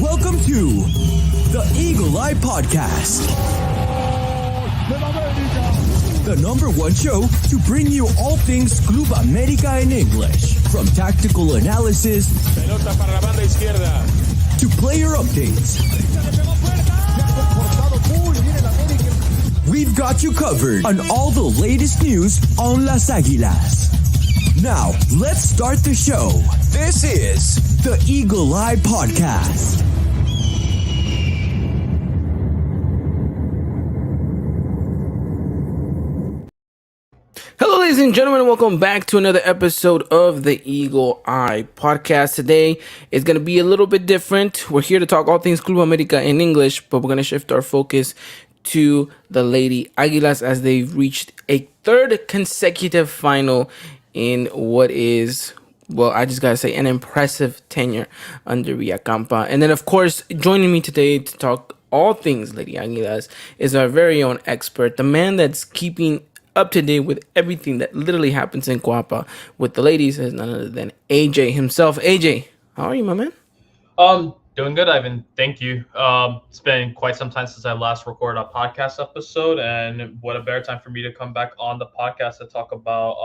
Welcome to the Eagle Eye Podcast, the number one show to bring you all things Club America in English, from tactical analysis Pelota para la banda izquierda. to player updates. We've got you covered on all the latest news on Las Aguilas. Now, let's start the show. This is the Eagle Eye Podcast. Hello, ladies and gentlemen, welcome back to another episode of the Eagle Eye Podcast. Today is going to be a little bit different. We're here to talk all things Club America in English, but we're going to shift our focus to the Lady Aguilas as they've reached a third consecutive final in what is, well, I just got to say, an impressive tenure under Villacampa. And then, of course, joining me today to talk all things Lady Aguilas is our very own expert, the man that's keeping up to date with everything that literally happens in Cuapa with the ladies is none other than AJ himself. AJ, how are you, my man? Doing good, Ivan. Thank you. It's been quite some time since I last recorded a podcast episode, and what a better time for me to come back on the podcast to talk about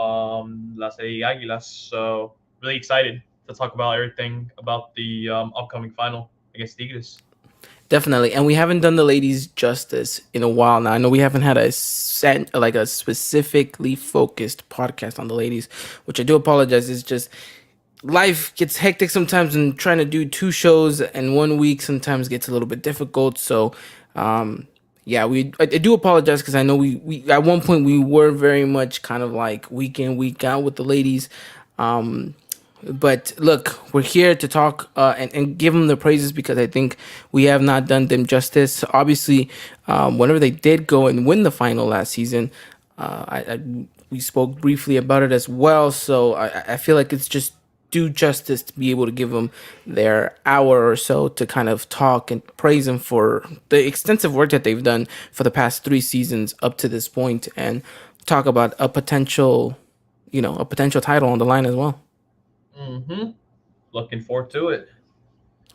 Las Aguilas. So really excited to talk about everything about the upcoming final against Tigres. Definitely, and we haven't done the ladies justice in a while now. I know we haven't had a specifically focused podcast on the ladies, which I do apologize. It's just life gets hectic sometimes, and trying to do two shows in 1 week sometimes gets a little bit difficult. So, I do apologize because I know we at one point we were very much kind of like week in, week out with the ladies. But look, we're here to talk and give them the praises because I think we have not done them justice. Obviously, whenever they did go and win the final last season, we spoke briefly about it as well. So I feel like it's just due justice to be able to give them their hour or so to kind of talk and praise them for the extensive work that they've done for the past 3 seasons up to this point, and talk about a potential title on the line as well. Looking forward to it.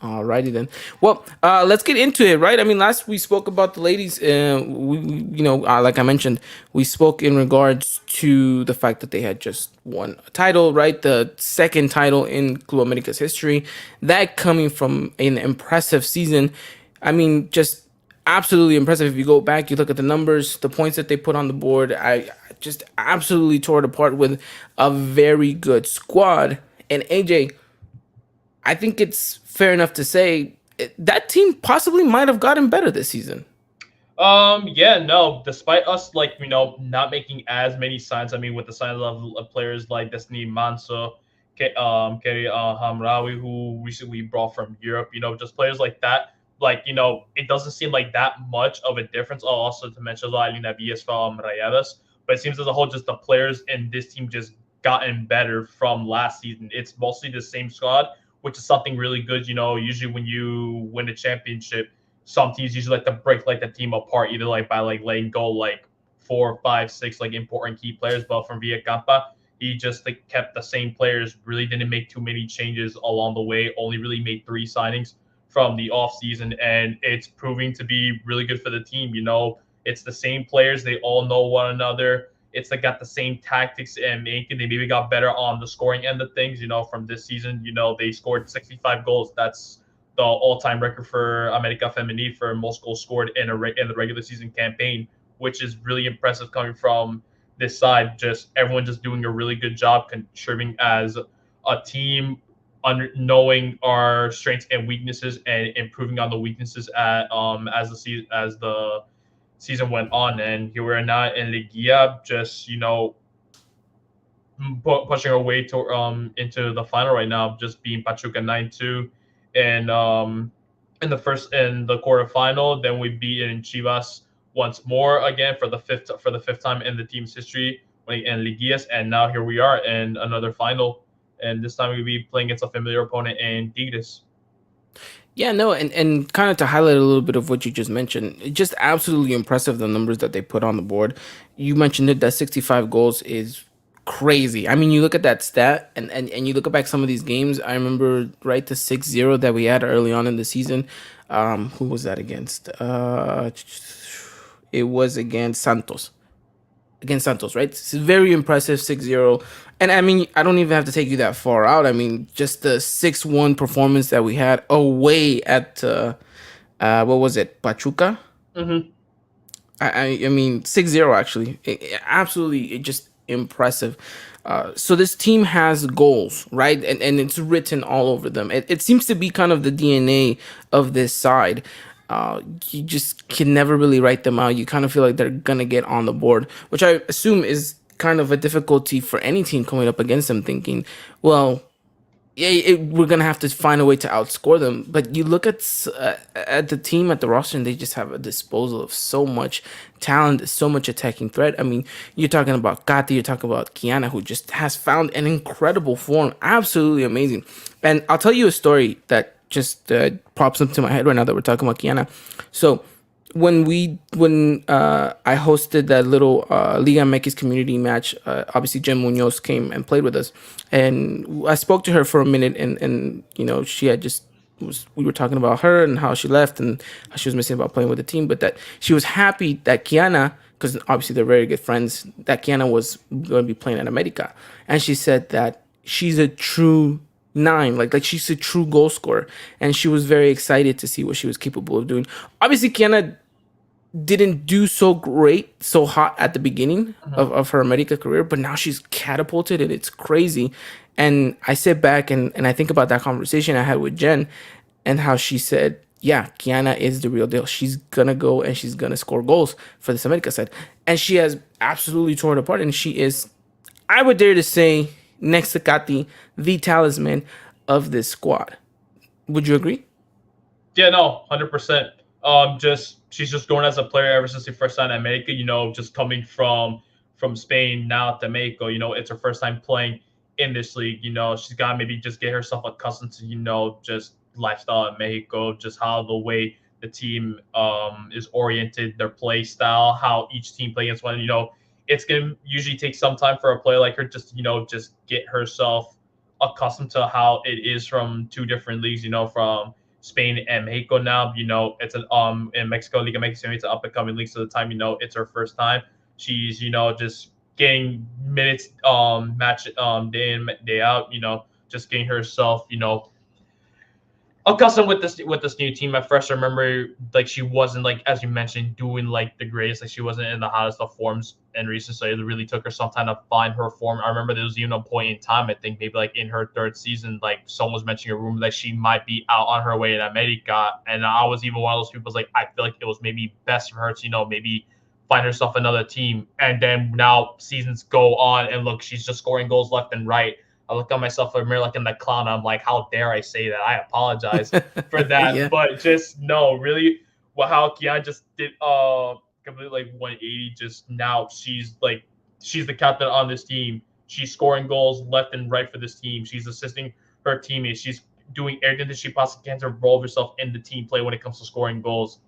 Alrighty then. Well, let's get into it, right? I mean, last we spoke about the ladies. Like I mentioned, we spoke in regards to the fact that they had just won a title, right? The second title in Club America's history. That coming from an impressive season. I mean, just absolutely impressive. If you go back, you look at the numbers, the points that they put on the board. I just absolutely tore it apart with a very good squad. And AJ, I think it's fair enough to say that team possibly might have gotten better this season. Despite us, not making as many signs. I mean, with the signs of players like Destiny Manso, Keri Hamraoui, who recently brought from Europe, just players like that. It doesn't seem like that much of a difference. Also, to mention Alina Villas from Rayadas, but it seems as a whole, just the players in this team just gotten better from last season. It's mostly the same squad, which is something really good. Usually when you win a championship, some teams usually like to break the team apart, either by letting go 4, 5, 6 important key players. But from Villacampa, he just kept the same players, really didn't make too many changes along the way, only really made 3 signings from the off season, and it's proving to be really good for the team. It's the same players, they all know one another. It's got the same tactics, and they maybe got better on the scoring end of things. From this season, they scored 65 goals. That's the all-time record for America Femenil for most goals scored in the regular season campaign, which is really impressive coming from this side. Just everyone just doing a really good job contributing as a team, knowing our strengths and weaknesses and improving on the weaknesses as the season went on. And here we are now in Liguilla, just pushing our way to into the final right now, just being Pachuca 9-2 and in the quarterfinal. Then we beat in Chivas once more again for the fifth time in the team's history in Liguillas, and now here we are in another final, and this time we'll be playing against a familiar opponent in Tigres. Yeah, no, and kind of to highlight a little bit of what you just mentioned, just absolutely impressive, the numbers that they put on the board. You mentioned it, that 65 goals is crazy. I mean, you look at that stat and you look back some of these games. I remember right the 6-0 that we had early on in the season. Who was that against? It was against Santos. Against Santos, right? It's very impressive 6-0. And I mean, I don't even have to take you that far out. I mean, just the 6-1 performance that we had away at what was it? Pachuca? Mm-hmm. I mean 6-0 actually. Absolutely just impressive. So this team has goals, right? And it's written all over them. It seems to be kind of the DNA of this side. You just can never really write them out. You kind of feel like they're gonna get on the board, which I assume is kind of a difficulty for any team coming up against them, thinking, well, yeah, we're gonna have to find a way to outscore them. But you look at the team, at the roster, and they just have a disposal of so much talent, so much attacking threat. I mean, you're talking about Kati, you're talking about Kiana, who just has found an incredible form, absolutely amazing. And I'll tell you a story that just pops up to my head right now that we're talking about Kiana. So when I hosted that little Liga MX community match, obviously Jen Munoz came and played with us, and I spoke to her for a minute, and she had just we were talking about her and how she left and how she was missing about playing with the team, but that she was happy that Kiana, because obviously they're very good friends, that Kiana was going to be playing at America, and she said that she's a true nine, like she's a true goal scorer, and she was very excited to see what she was capable of doing. Obviously, Kiana didn't do so great, so hot at the beginning of her America career, but now she's catapulted and it's crazy. And I sit back and I think about that conversation I had with Jen and how she said, yeah, Kiana is the real deal. She's going to go and she's going to score goals for this America side. And she has absolutely torn it apart. And she is, I would dare to say, next to Kati, the talisman of this squad. Would you agree? Yeah, no, 100%. Just she's just grown as a player ever since she first signed at Mexico. Just coming from Spain now to Mexico. It's her first time playing in this league. She's got to maybe just get herself accustomed to just lifestyle at Mexico, just how the way the team is oriented, their play style, how each team plays against one. It's gonna usually take some time for a player like her just just get herself accustomed to how it is from two different leagues. From Spain and Mexico now. It's an in Mexico, Liga Mexico, it's an up and coming league. So the time it's her first time. She's just getting minutes match day in day out. Just getting herself accustomed with this new team. At first, I remember she wasn't as you mentioned doing the greatest. She wasn't in the hottest of forms in recent. So it really took her some time to find her form. I remember there was even a point in time, I think maybe in her third season, someone was mentioning a rumor that she might be out on her way in America, and I was even one of those people I feel like it was maybe best for her to maybe find herself another team. And then now seasons go on, and look, she's just scoring goals left and right. I look at myself in the mirror in the clown. I'm like, how dare I say that? I apologize for that. Yeah. But just no, really, how Kian just did completely 180. Just now she's the captain on this team. She's scoring goals left and right for this team. She's assisting her teammates. She's doing everything that she possibly can to involve herself in the team play when it comes to scoring goals.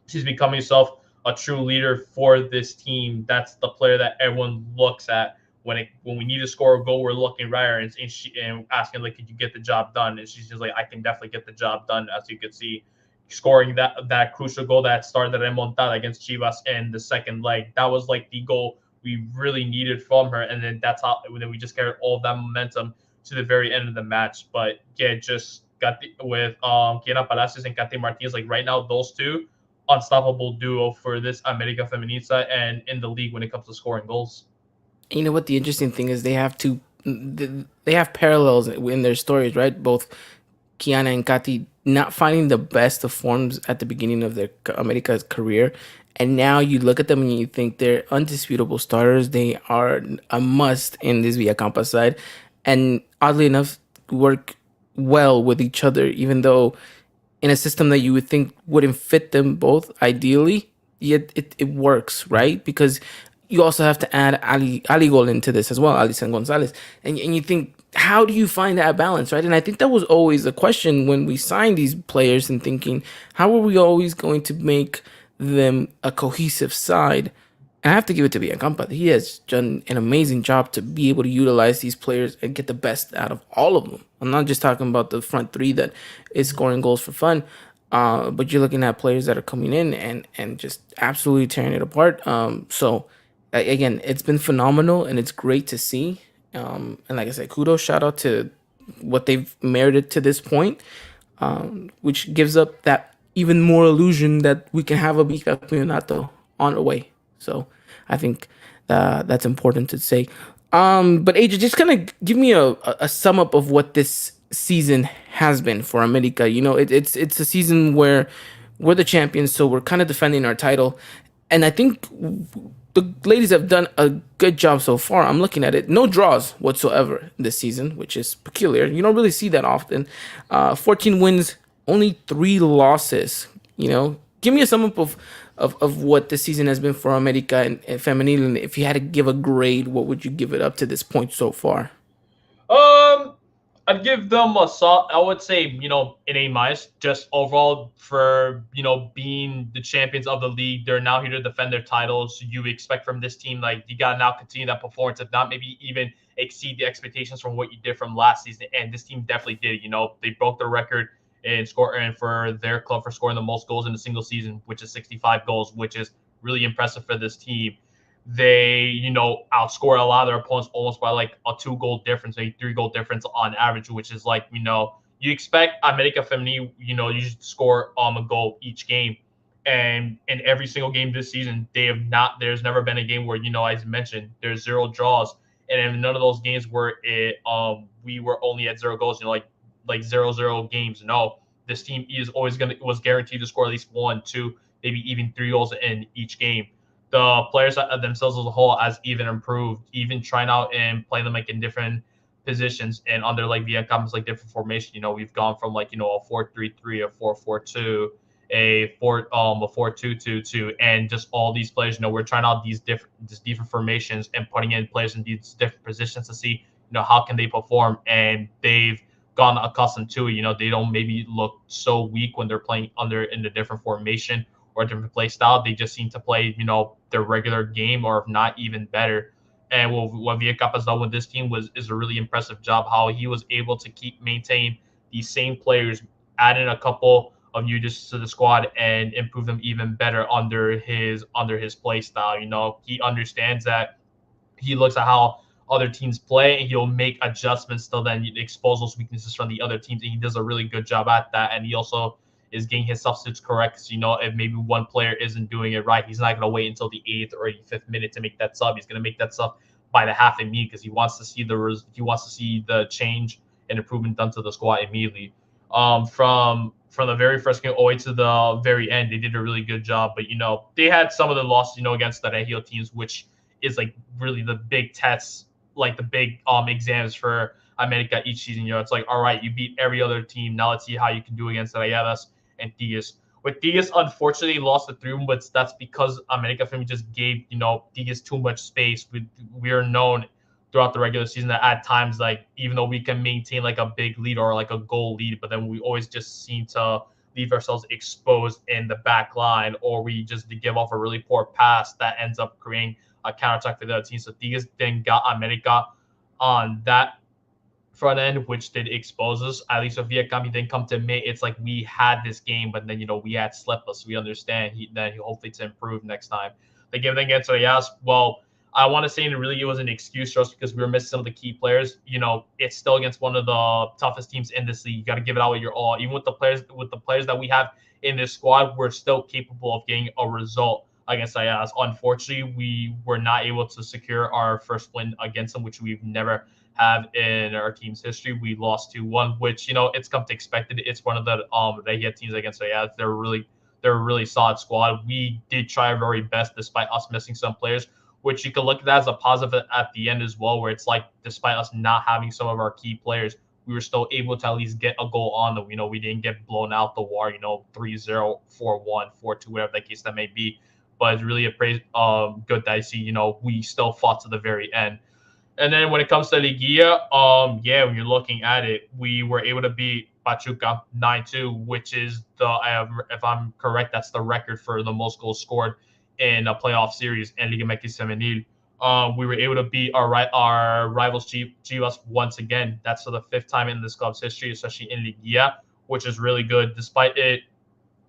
She's becoming herself a true leader for this team. That's the player that everyone looks at when we need to score a goal. We're looking right at her and asking could you get the job done? And she's just I can definitely get the job done. As you can see, scoring that crucial goal that started the remontada against Chivas in the second leg. That was the goal we really needed from her, and then then we just carried all of that momentum to the very end of the match. But yeah, just got with Kiana Palacios and Katy Martinez. Right now, those two unstoppable duo for this America Femenil side and in the league when it comes to scoring goals. You know what the interesting thing is? They have parallels in their stories, right? Both Kiana and Kati not finding the best of forms at the beginning of their America's career, and now you look at them and you think they're undisputable starters. They are a must in this Villacampa side, and oddly enough, work well with each other, even though in a system that you would think wouldn't fit them both ideally, yet it works, right? Because you also have to add Ali Gol into this as well, Alison Gonzalez. And you think, how do you find that balance, right? And I think that was always a question when we signed these players and thinking, how are we always going to make them a cohesive side And I have to give it to Biancampa. He has done an amazing job to be able to utilize these players and get the best out of all of them. I'm not just talking about the front three that is scoring goals for fun, but you're looking at players that are coming in and just absolutely tearing it apart. Again, it's been phenomenal and it's great to see. And like I said, kudos, shout out to what they've merited to this point, which gives up that even more illusion that we can have a bicampeonato on the way. So I think that's important to say. But AJ, just kind of give me a sum up of what this season has been for America. You know, it's a season where we're the champions, so we're kind of defending our title, and I think the ladies have done a good job so far. I'm looking at it, no draws whatsoever this season, which is peculiar. You don't really see that often. 14 wins, only 3 losses. You know, give me a sum up of what this season has been for America and Femenil, and if you had to give a grade, what would you give it up to this point so far? Um, I'd give them a I would say, an A minus, just overall for, being the champions of the league. They're now here to defend their titles. You expect from this team, like, you got to now continue that performance, if not maybe even exceed the expectations from what you did from last season. And this team definitely did. They broke the record in scoring for their club for scoring the most goals in a single season, which is 65 goals, which is really impressive for this team. They, outscore a lot of their opponents almost by like a 2 goal difference, a 3 goal difference on average, which is like, you expect America Femenil, you should score a goal each game. And in every single game this season, there's never been a game where, as mentioned, there's 0 draws. And in none of those games where we were only at 0 goals, like 0-0 games. No, this team is always was guaranteed to score at least 1, 2, maybe even 3 goals in each game. The players themselves as a whole has even improved, even trying out and playing them like in different positions and under like the Biancampa's like different formation. We've gone from like, a 4-3-3, a 4-4-2, a 4-2-2-2, and just all these players. We're trying out these different formations and putting in players in these different positions to see, how can they perform, and they've gotten accustomed to it. They don't maybe look so weak when they're playing in a different formation or a different play style. They just seem to play, their regular game, or if not even better. And what Villacampa's done with this team is a really impressive job. How he was able to maintain these same players, add in a couple of new additions to the squad, and improve them even better under his play style. He understands that. He looks at how other teams play, and he'll make adjustments to then expose those weaknesses from the other teams. And he does a really good job at that. And he also is getting his substitutes correct. So, if maybe one player isn't doing it right, he's not going to wait until the 8th or 85th minute to make that sub. He's going to make that sub by the half immediately, because he wants to see the change and improvement done to the squad immediately. From the very first game all the way to the very end, they did a really good job. But they had some of the losses, against the Regio teams, which is like really the big tests, like the big exams for America each season. It's like, all right, you beat every other team. Now let's see how you can do against Aguilas and Tigres. With Tigres, unfortunately, lost the 3, but that's because America Femi just gave, Tigres too much space. We are known throughout the regular season that at times, like, even though we can maintain like a big lead or like a goal lead, but then we always just seem to leave ourselves exposed in the back line, or we just give off a really poor pass that ends up creating a counterattack for the other team. So Tigres then got America on that front end, which did expose us. At least with Vietcam, he didn't come to admit it's like we had this game, but then we had slept us. We understand that he hopefully to improve next time. The game against Reyes, well, I want to say it was an excuse just because we were missing some of the key players. It's still against one of the toughest teams in this league. You got to give it out with your all. Even with the players that we have in this squad, we're still capable of getting a result against Ayaz. Unfortunately, we were not able to secure our first win against them, which we've never have in our team's history. We lost 2-1, which it's come to expect it. It's one of the Regia teams against Ayaz. They're a really solid squad. We did try our very best despite us missing some players, which you could look at that as a positive at the end as well, where it's like, despite us not having some of our key players, we were still able to at least get a goal on them. We didn't get blown out the war, 3-0, 4-1, 4-2, whatever the case that may be. But it's really good that I see, we still fought to the very end. And then when it comes to Liguilla, when you're looking at it, we were able to beat Pachuca 9-2, which is if I'm correct, that's the record for the most goals scored in a playoff series in Liga MX Femenil. We were able to beat our rivals Chivas once again. That's for the fifth time in this club's history, especially in Liguilla, which is really good. Despite it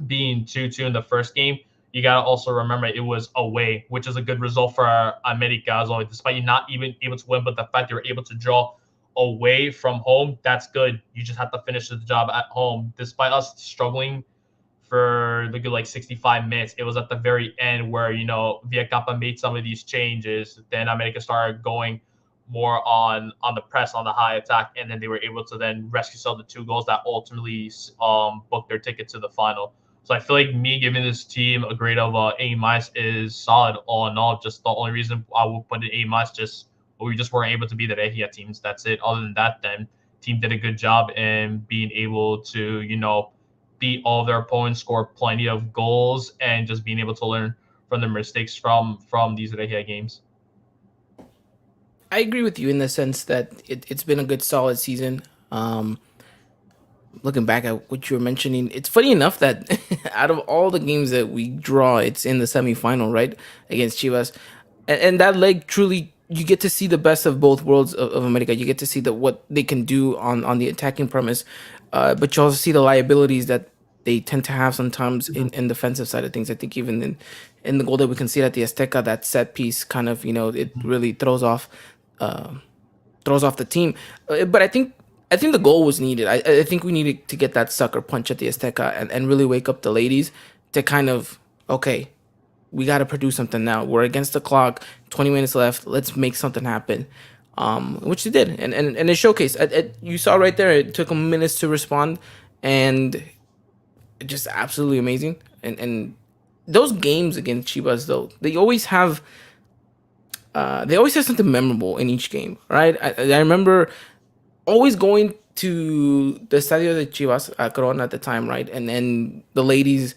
being 2-2 in the first game, you got to also remember it was away, which is a good result for America as well. Despite you not even able to win, but the fact they were able to draw away from home, that's good. You just have to finish the job at home. Despite us struggling for the good 65 minutes, it was at the very end where, Villacampa made some of these changes. Then America started going more on the press, on the high attack, and then they were able to then rescue some of the 2 goals that ultimately booked their ticket to the final. So I feel like me giving this team a grade of A- is solid all in all. Just the only reason I would put it A-, just we just weren't able to be the Regia teams. That's it. Other than that, then team did a good job in being able to, beat all of their opponents, score plenty of goals, and just being able to learn from their mistakes from these Regia games. I agree with you in the sense that it's been a good solid season. Looking back at what you were mentioning, it's funny enough that out of all the games that we draw, it's in the semifinal, right, against Chivas, and that leg truly, you get to see the best of both worlds of America. You get to see what they can do on the attacking premise, but you also see the liabilities that they tend to have sometimes in defensive side of things. I think even in the goal that we can see at the Azteca, that set piece kind of it really throws off the team. But I think the goal was needed. I think we needed to get that sucker punch at the Azteca and really wake up the ladies to kind of, okay, we got to produce something now. We're against the clock, 20 minutes left. Let's make something happen, which they did. And it showcased. You saw right there, it took them minutes to respond, and just absolutely amazing. And those games against Chivas, though, they always have something memorable in each game, right? I remember always going to the Estadio de Chivas Corona at the time, right? And then the ladies,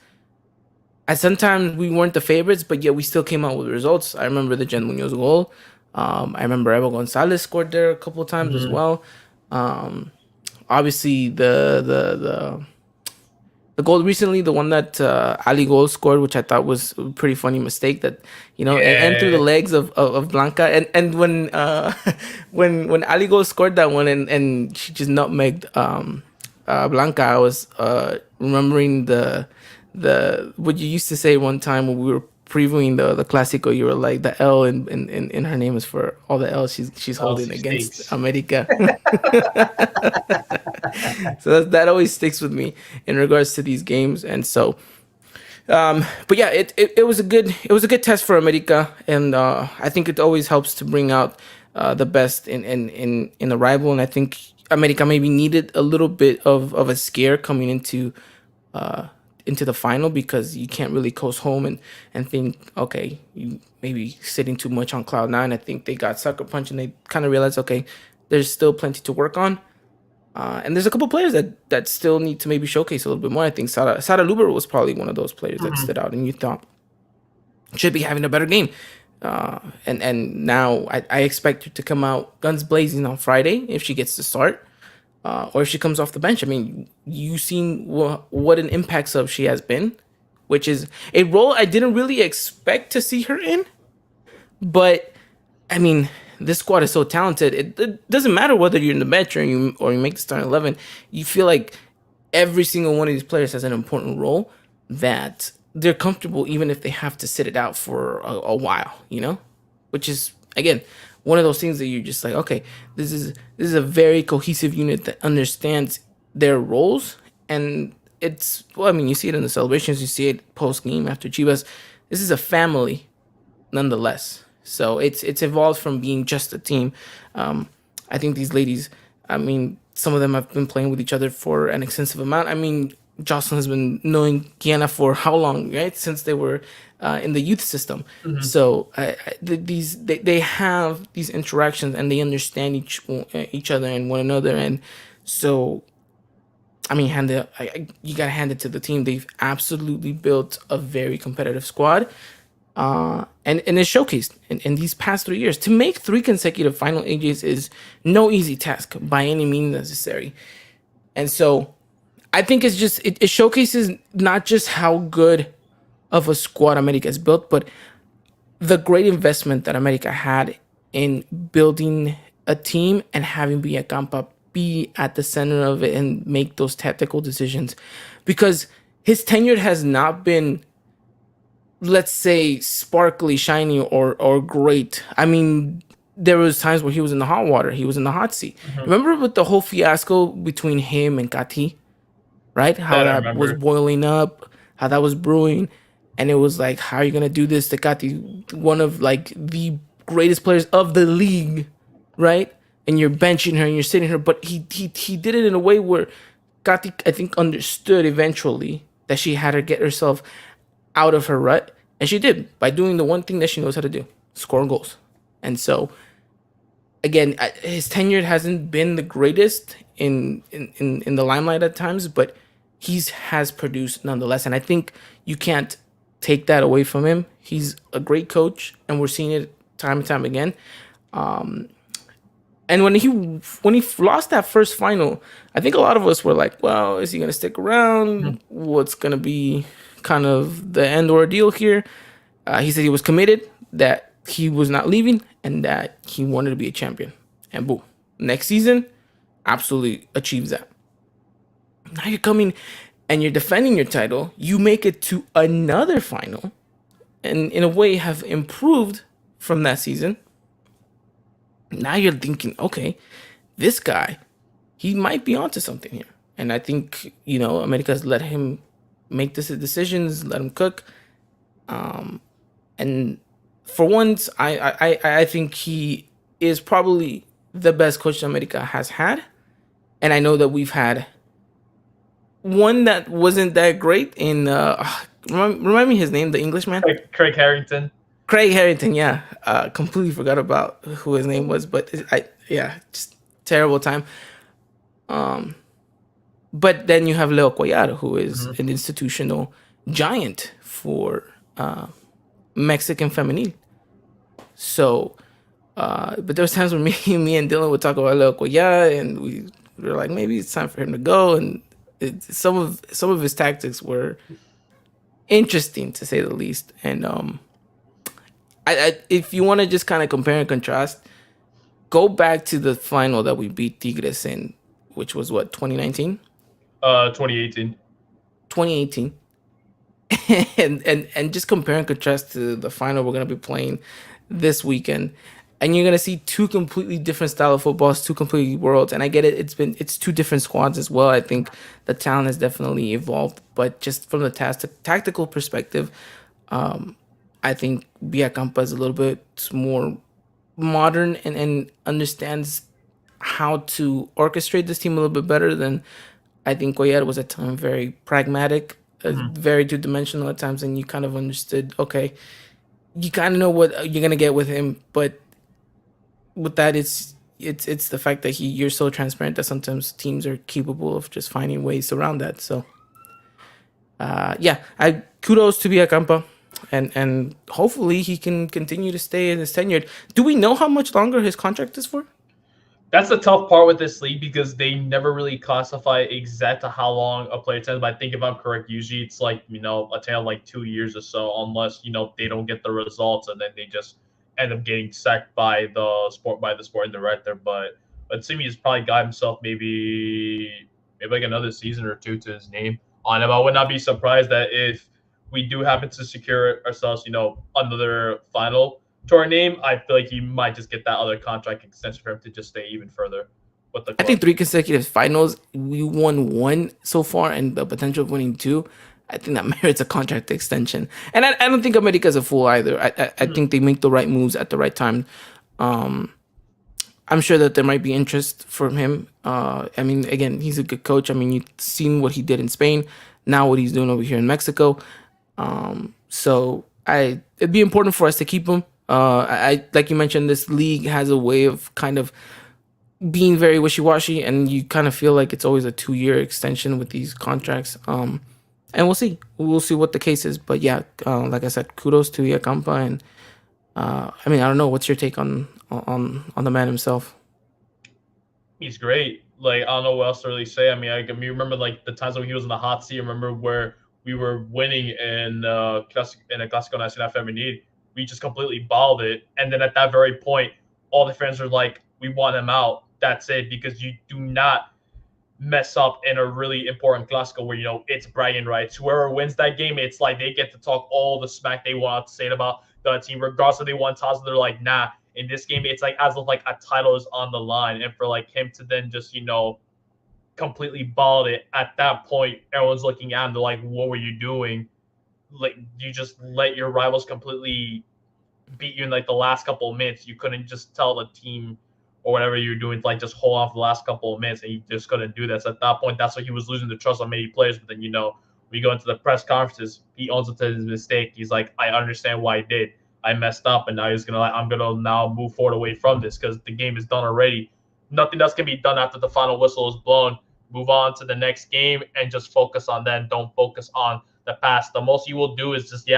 and sometimes we weren't the favorites, but yet we still came out with results. I remember the Jen Munoz goal. I remember Eva Gonzalez scored there a couple of times as well. Obviously, the goal recently, the one that Ali Gol scored, which I thought was a pretty funny mistake, that and through the legs of Blanca, and when when Ali Gol scored that one, and she just nutmegged Blanca, I was remembering the what you used to say one time when we were previewing the Clásico. You were like, the L in her name is for all the L's she's holding against stakes. America. So that always sticks with me in regards to these games. And so but yeah, it was a good test for America, and I think it always helps to bring out the best in the rival. And I think America maybe needed a little bit of a scare coming into the final, because you can't really coast home and think, okay, you maybe sitting too much on cloud nine. I think they got sucker punched, and they kind of realized, okay, there's still plenty to work on. And there's a couple players that still need to maybe showcase a little bit more. I think Sara Luber was probably one of those players that stood out, and you thought should be having a better game. And now I expect her to come out guns blazing on Friday if she gets to start, or if she comes off the bench. I mean, you've seen what an impact sub she has been, which is a role I didn't really expect to see her in. But I mean, this squad is so talented. It doesn't matter whether you're in the bench or you make the starting 11. You feel like every single one of these players has an important role that they're comfortable, even if they have to sit it out for a while, which is, again, one of those things that you're just like, okay, this is a very cohesive unit that understands their roles. And it's, well, I mean, you see it in the celebrations, you see it post game after Chivas. This is a family nonetheless. So it's evolved from being just a team. I think these ladies, I mean, some of them have been playing with each other for an extensive amount. I mean, Jocelyn has been knowing Kiana for how long, right? Since they were in the youth system. So they have these interactions, and they understand each other and one another. And so, I mean, you got to hand it to the team. They've absolutely built a very competitive squad. And it's showcased in these past 3 years. To make 3 consecutive final AJs is no easy task by any means necessary. And so I think it's just, it showcases not just how good of a squad America has built, but the great investment that America had in building a team and having Villacampa be at the center of it and make those tactical decisions, because his tenure has not been, let's say, sparkly, shiny, or great. I mean, there was times where he was in the hot water, he was in the hot seat. Mhm. Remember with the whole fiasco between him and Kati, right? How That I that was remember. boiling up, how that was brewing, and it was like, how are you gonna do this to Kati, one of like the greatest players of the league, right? And you're benching her and you're sitting her, but he did it in a way where Kati, I think, understood eventually that she had to get herself out of her rut, and she did by doing the one thing that she knows how to do: score goals. And so, again, his tenure hasn't been the greatest in the limelight at times, but he's has produced nonetheless. And I think you can't take that away from him. He's a great coach, and we're seeing it time and time again. And when he lost that first final, I think a lot of us were like, "Well, is he gonna stick around? What's gonna be kind of the end ordeal here?" He said he was committed, that he was not leaving, and that he wanted to be a champion. And boom, next season, absolutely achieves that. Now you're coming and you're defending your title. You make it to another final, and in a way have improved from that season. Now you're thinking, okay, this guy, he might be onto something here. And I think, America's let him make this decisions, let him cook. And for once, I think he is probably the best coach America has had. And I know that we've had one that wasn't that great in remind me his name, the Englishman. Craig Harrington. Craig Harrington, yeah. Completely forgot about who his name was, but just terrible time. But then you have Leo Cuellar, who is an institutional giant for Mexican Femenil. So, but there was times when me and Dylan would talk about Leo Cuellar, and we were like, maybe it's time for him to go. And some of his tactics were interesting, to say the least. And if you want to just kind of compare and contrast, go back to the final that we beat Tigres in, which was what, 2019? 2018. 2018. and just compare and contrast to the final we're going to be playing this weekend, and you're going to see two completely different style of footballs, two completely worlds. And I get it, it's two different squads as well. I think the talent has definitely evolved, but just from the tactical perspective, I think Villacampa is a little bit more modern and understands how to orchestrate this team a little bit better than I think Cuellar was at times very pragmatic, very two dimensional at times, and you kind of understood, okay, you kind of know what you're gonna get with him, but with that, it's the fact that you're so transparent that sometimes teams are capable of just finding ways around that. So, I kudos to Villacampa, and hopefully he can continue to stay in his tenure. Do we know how much longer his contract is for? That's the tough part with this league because they never really classify exactly how long a player attends. But I think if I'm correct, usually it's like, a tale of like 2 years or so, unless they don't get the results and then they just end up getting sacked by the sporting director. But it seems he's probably got himself maybe like another season or two to his name on him. I would not be surprised that if we do happen to secure ourselves, another final to our name, I feel like he might just get that other contract extension for him to just stay even further with the club. I think 3 consecutive finals. We won 1 so far, and the potential of winning 2. I think that merits a contract extension. And I don't think America's a fool either. I think they make the right moves at the right time. I'm sure that there might be interest from him. I mean, again, he's a good coach. I mean, you've seen what he did in Spain. Now what he's doing over here in Mexico. So it'd be important for us to keep him. I like you mentioned, this league has a way of kind of being very wishy-washy, and you kind of feel like it's always a 2-year extension with these contracts. And we'll see what the case is. But yeah, like I said, kudos to Villacampa. And I mean, I don't know, what's your take on the man himself? He's great. Like, I don't know what else to really say. I mean, I remember like the times when he was in the hot seat. I remember where we were winning in in a Clásico Nacional Femenil. We just completely balled it, and then at that very point, all the fans are like, "We want him out. That's it," because you do not mess up in a really important Clásico where it's bragging rights. Whoever wins that game, it's like they get to talk all the smack they want to say about the team, regardless if they won toss. They're like, nah. In this game, it's like as if like a title is on the line, and for like him to then just completely balled it at that point, everyone's looking at him. They're like, what were you doing? Like you just let your rivals completely beat you in like the last couple of minutes. You couldn't just tell the team or whatever you're doing to like just hold on for the last couple of minutes, and you just couldn't do that. So at that point, that's why he was losing the trust on many players. But then we go into the press conferences, he owns up to his mistake. He's like, I understand why I did. I messed up, and now I'm gonna now move forward away from this because the game is done already. Nothing else can be done after the final whistle is blown. Move on to the next game and just focus on that. Don't focus on the past. The most you will do is just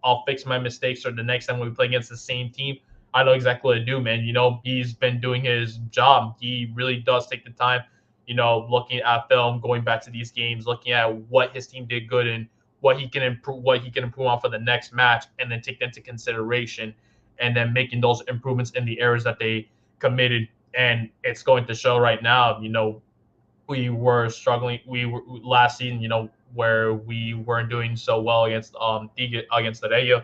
I'll fix my mistakes, or the next time we play against the same team, I know exactly what to do, man. He's been doing his job. He really does take the time, looking at film, going back to these games, looking at what his team did good and what he can improve on for the next match, and then take that into consideration, and then making those improvements in the errors that they committed. And it's going to show right now. We were struggling. We were last season, where we weren't doing so well against the Rayo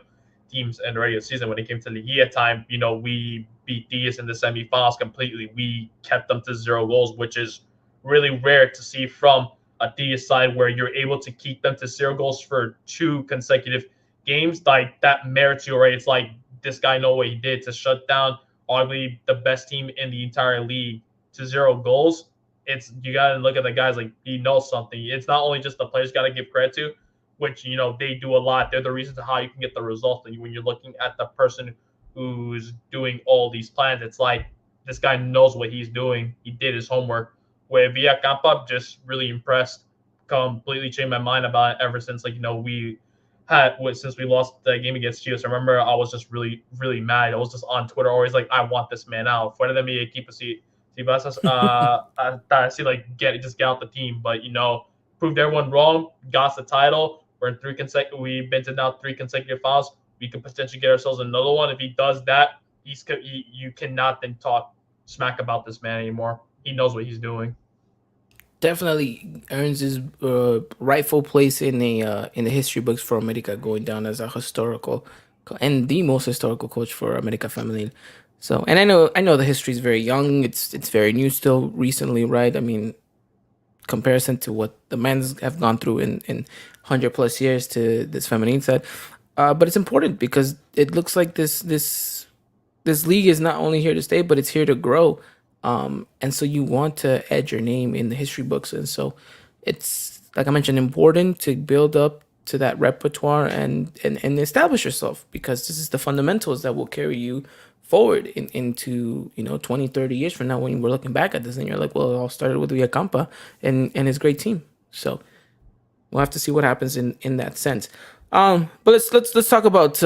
teams in the regular season. When it came to Liguilla time, we beat Tigres in the semifinals completely. We kept them to 0 goals, which is really rare to see from a Tigres side, where you're able to keep them to 0 goals for 2 consecutive games. Like that merits you, right? It's like this guy know what he did to shut down arguably the best team in the entire league to 0 goals. You got to look at the guys like he knows something. It's not only just the players got to give credit to, which they do a lot. They're the reason to how you can get the result. And when you're looking at the person who's doing all these plans, it's like this guy knows what he's doing. He did his homework. Where Villacampa, just really impressed. Completely changed my mind about it ever since since we lost the game against Chivas. I remember I was just really, really mad. I was just on Twitter always like, I want this man out. Fuera de mi equipo, si vas a just get out the team. But proved everyone wrong, got us the title. We're in we've been to now 3 consecutive finals. We could potentially get ourselves another one. If he does that, you cannot then talk smack about this man anymore. He knows what he's doing. Definitely earns his rightful place in the history books for America, going down as a historical and the most historical coach for America Femenil. So, and I know the history is very young. It's very new still, recently, right? I mean, comparison to what the men's have gone through in 100+ years to this feminine side, but it's important because it looks like this league is not only here to stay, but it's here to grow. And so you want to add your name in the history books. And so it's, like I mentioned, important to build up to that repertoire and establish yourself, because this is the fundamentals that will carry you forward into 20, 30 years from now, when we're looking back at this and you're like, well, it all started with Villacampa and his great team. So we'll have to see what happens in that sense. But let's talk about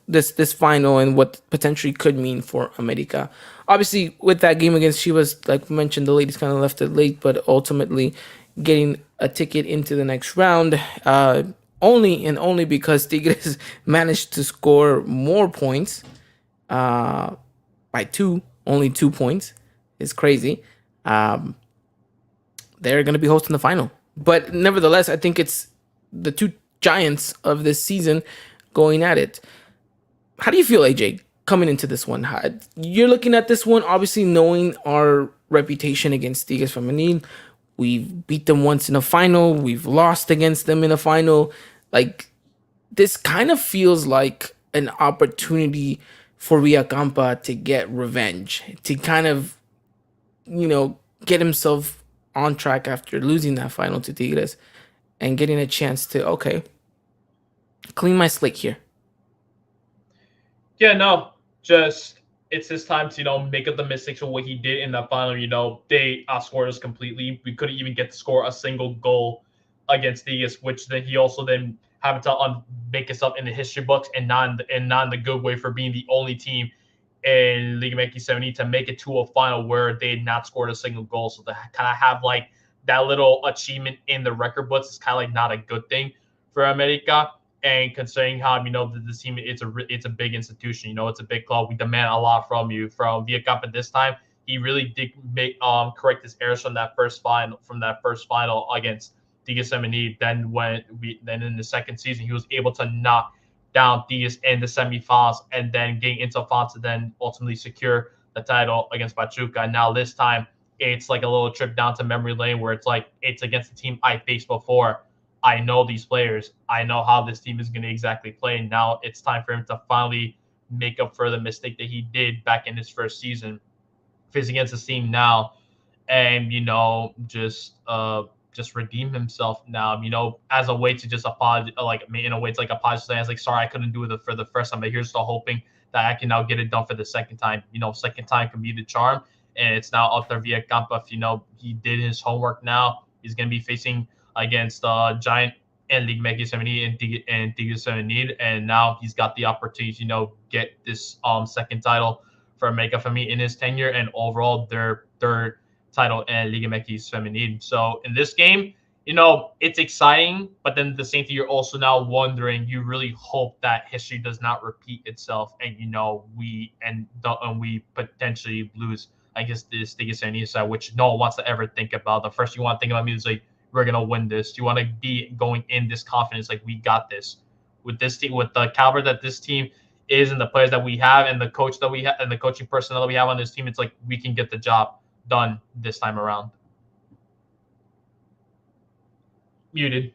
this final and what potentially could mean for America. Obviously, with that game against Chivas, like we mentioned, the ladies kind of left it late, but ultimately getting a ticket into the next round, only because Tigres managed to score more points by 2, only 2 points. It's crazy. They're going to be hosting the final. But nevertheless, I think it's the 2 giants of this season going at it. How do you feel, AJ, coming into this one? You're looking at this one, obviously knowing our reputation against Tigres Femenil. We've beat them once in a final. We've lost against them in a final. Like, this kind of feels like an opportunity for Villacampa to get revenge, to kind of, get himself on track after losing that final to Tigres and getting a chance to, okay, clean my slate here. Yeah, no, just it's his time to make up the mistakes of what he did in that final. They outscored us completely. We couldn't even get to score a single goal against Tigres, which then he also then having to make us up in the history books, and not in the good way, for being the only team in Liga MX 70 to make it to a final where they had not scored a single goal. So to kind of have like that little achievement in the record books is kind of like not a good thing for America. And considering how this team, it's a big institution. It's a big club. We demand a lot from you from Villacampa this time. He really did make correct his errors from that first final against Tigres Femenil. Then in the second season, he was able to knock down Tigres in the semifinals and then getting into finals to then ultimately secure the title against Pachuca. And now this time, it's like a little trip down to memory lane where it's like it's against the team I faced before. I know these players. I know how this team is going to exactly play. Now it's time for him to finally make up for the mistake that he did back in his first season, facing against this team now, and just redeem himself now. As a way to just apologize, like in a way it's like apologize, like sorry I couldn't do it for the first time, but here's still hoping that I can now get it done for the second time. Second time can be the charm, and it's now up to Villacampa. If he did his homework now, he's going to be facing against Giant and League Megis Femenil and Tigres Femenil, and now he's got the opportunity to get this second title for Mega Femenil in his tenure, and overall their third title in Liga MX Femenil. So in this game, it's exciting, but then at the same thing, you're also now wondering. You really hope that history does not repeat itself, and we potentially lose. I guess this Tigres Femenil side, which no one wants to ever think about. The first you want to think about me is like, we're gonna win this. You want to be going in this confidence, like we got this with this team, with the caliber that this team is, and the players that we have, and the coach that we have, and the coaching personnel that we have on this team. It's like we can get the job done this time around. Muted.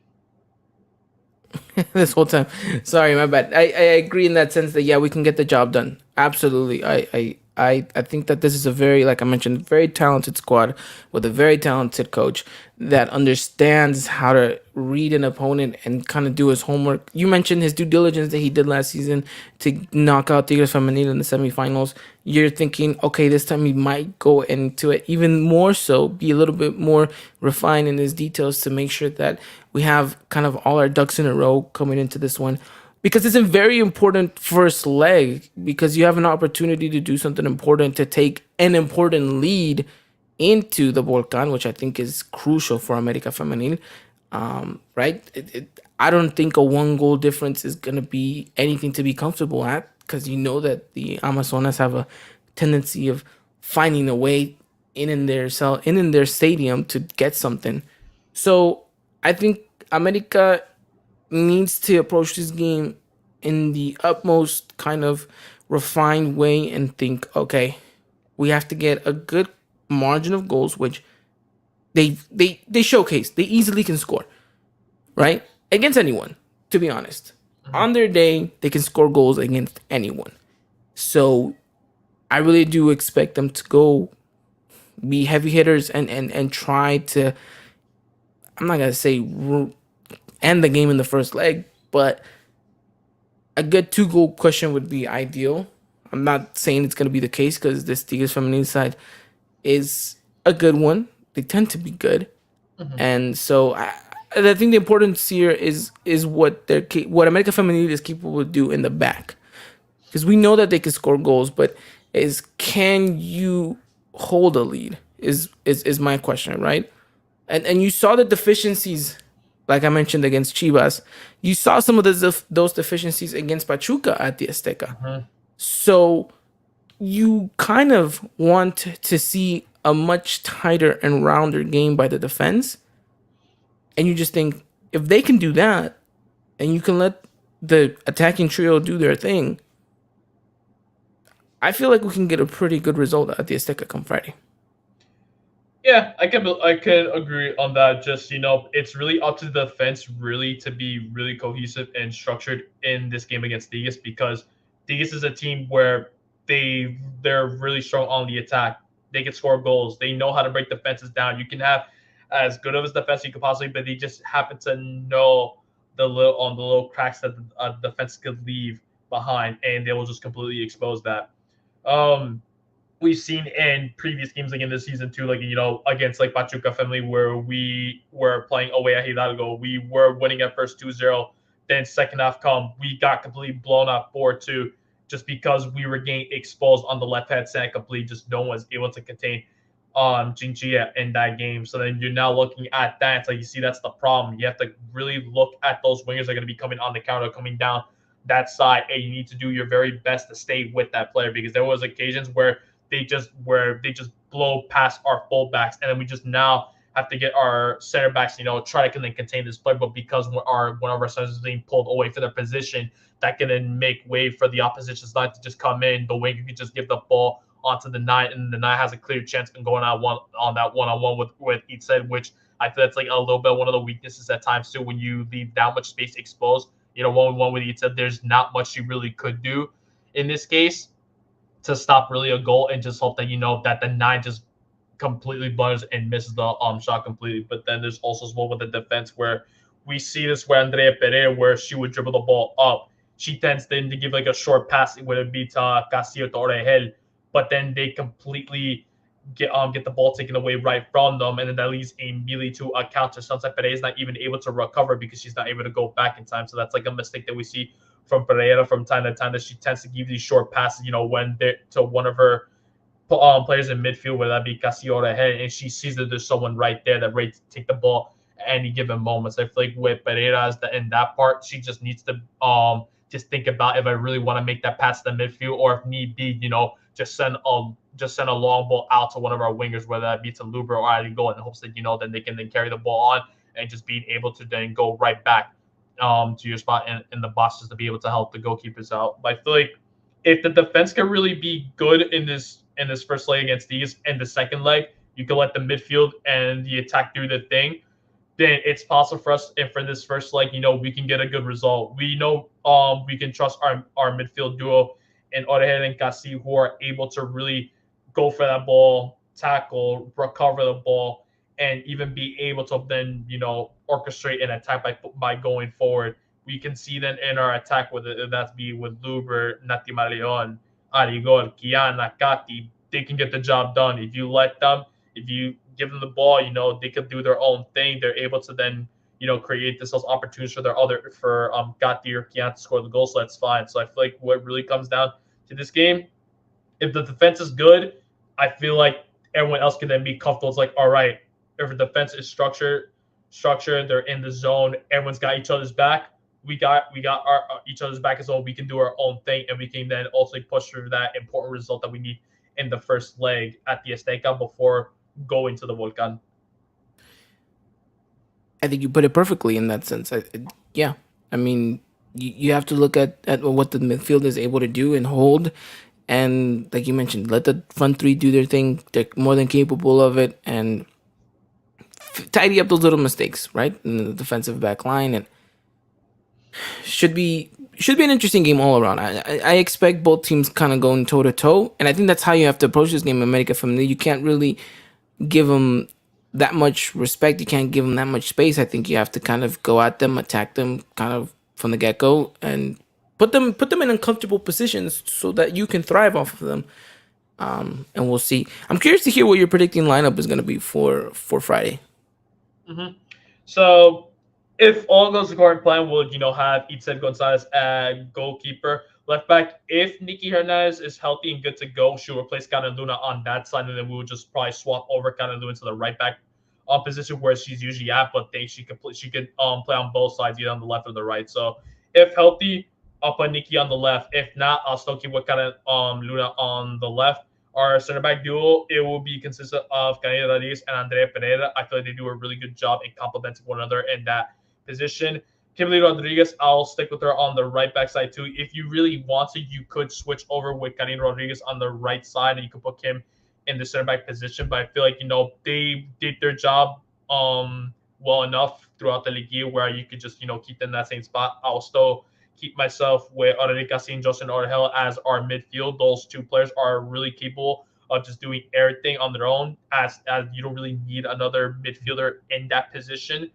This whole time. Sorry, my bad. I agree in that sense that yeah, we can get the job done. Absolutely. I think that this is a very, like I mentioned, very talented squad with a very talented coach that understands how to read an opponent and kind of do his homework. You mentioned his due diligence that he did last season to knock out Tigres Femenil in the semifinals. You're thinking, okay, this time he might go into it even more so, be a little bit more refined in his details to make sure that we have kind of all our ducks in a row coming into this one. Because it's a very important first leg, because you have an opportunity to do something important, to take an important lead into the Volcan, which I think is crucial for America Femenil. Right? I don't think a 1-goal difference is going to be anything to be comfortable at, because you know that the Amazonas have a tendency of finding a way in their stadium to get something. So I think America needs to approach this game in the utmost kind of refined way and think, okay, we have to get a good margin of goals, which they showcase. They easily can score, right? Against anyone, to be honest. On their day, they can score goals against anyone. So I really do expect them to go be heavy hitters and try to, I'm not going to say end the game in the first leg, but a good 2-goal cushion would be ideal. I'm not saying it's going to be the case, because this Tigres Femenil side is a good one. They tend to be good. And so I think the importance here is what America Femenil is capable to do in the back. Because we know that they can score goals, but can you hold a lead is my question, right? And you saw the deficiencies, like I mentioned, against Chivas. You saw some of those deficiencies against Pachuca at the Azteca. So you kind of want to see a much tighter and rounder game by the defense. And you just think, if they can do that, and you can let the attacking trio do their thing, I feel like we can get a pretty good result at the Azteca come Friday. Yeah, I can agree on that. Just it's really up to the defense really to be really cohesive and structured in this game against Tigres, because Tigres is a team where they're really strong on the attack. They can score goals. They know how to break defenses down. You can have as good of a defense you could possibly, but they just happen to know the little cracks that the defense could leave behind, and they will just completely expose that. We've seen in previous games like in this season too, like against like Pachuca Family, where we were playing away at Hidalgo, we were winning at first 2-0, then second half we got completely blown up 4-2, just because we were getting exposed on the left hand side completely. Just no one was able to contain Chinchilla in that game. So then you're now looking at that. It's like you see that's the problem. You have to really look at those wingers that are going to be coming on the counter, coming down that side, and you need to do your very best to stay with that player because there was occasions where they just blow past our fullbacks, and then we just now have to get our center backs, try to contain this player. But because one of our centers is being pulled away from their position, that can then make way for the opposition's line to just come in. The winger can just give the ball onto the nine, and the nine has a clear chance of going on that one-on-one with each side, which I feel that's like a little bit one of the weaknesses at times too. When you leave that much space exposed, one-on-one with each side, there's not much you really could do in this case to stop really a goal and just hope that that the nine just completely blunders and misses the shot completely. But then there's also as well with the defense where we see this where Andrea Pereira, where she would dribble the ball up. She tends then to give like a short pass, it would be to Castillo to Orejel, but then they completely get the ball taken away right from them, and then that leads immediately to a counter. Sometimes Pereira is not even able to recover because she's not able to go back in time. So that's like a mistake that we see from Pereira from time to time, that she tends to give these short passes, when they're to one of her players in midfield, whether that be Castillo ahead, and she sees that there's someone right there that ready to take the ball at any given moment. So I feel like with Pereira in that part, she just needs to just think about if I really want to make that pass to the midfield, or if need be, just send a long ball out to one of our wingers, whether that be to Luber or Arigo, in hopes that then they can then carry the ball on and just being able to then go right back to your spot in the box just to be able to help the goalkeepers out. But I feel like if the defense can really be good in this first leg against these, and the second leg you can let the midfield and the attack do the thing, then it's possible for us. And for this first leg, we can get a good result. We know we can trust our midfield duo and Orejel and Casi, who are able to really go for that ball, tackle, recover the ball, and even be able to then orchestrate an attack by going forward. We can see then in our attack, whether that be with Luber, Natima Leon, Arigol, Kiana, Kati, they can get the job done. If you let them, if you give them the ball, they could do their own thing. They're able to then, create themselves opportunities for Gatti or Kian to score the goal. So that's fine. So I feel like what really comes down to this game, if the defense is good, I feel like everyone else can then be comfortable. It's like, all right, if the defense is structured, they're in the zone, everyone's got each other's back. We got our each other's back as well. We can do our own thing, and we can then also push through that important result that we need in the first leg at the Azteca before going to the Volcan. I think you put it perfectly in that sense. Yeah, I mean, you have to look at what the midfield is able to do and hold, and like you mentioned, let the front three do their thing. They're more than capable of it, and tidy up those little mistakes, right, in the defensive back line, and should be an interesting game all around. I expect both teams kind of going toe to toe, and I think that's how you have to approach this game in America Femenil. You can't really give them that much respect. You can't give them that much space. I think you have to kind of go at them, attack them, kind of from the get go, and put them in uncomfortable positions so that you can thrive off of them. And we'll see. I'm curious to hear what your predicting lineup is going to be for Friday. Mm-hmm. So if all goes according to plan, we'll have Itzed Gonzalez at goalkeeper. Left back, if Nikki Hernandez is healthy and good to go, she'll replace Karen Luna on that side, and then we'll just probably swap over Karen Luna to the right back position where she's usually at. But she could play on both sides, either on the left or the right. So if healthy, I'll put Nikki on the left. If not, I'll still keep with Karen Luna on the left. Our center back duo, it will be consistent of Canela Rodriguez and Andrea Pereira. I feel like they do a really good job in complementing one another in that position. Kimberly Rodriguez, I'll stick with her on the right back side too. If you really want to, you could switch over with Karina Rodriguez on the right side, and you could put Kim in the center back position. But I feel like they did their job well enough throughout the league where you could just keep them in that same spot. I'll still keep myself with Aurelica and Justin Orhel as our midfield. Those two players are really capable of just doing everything on their own, as you don't really need another midfielder in that position.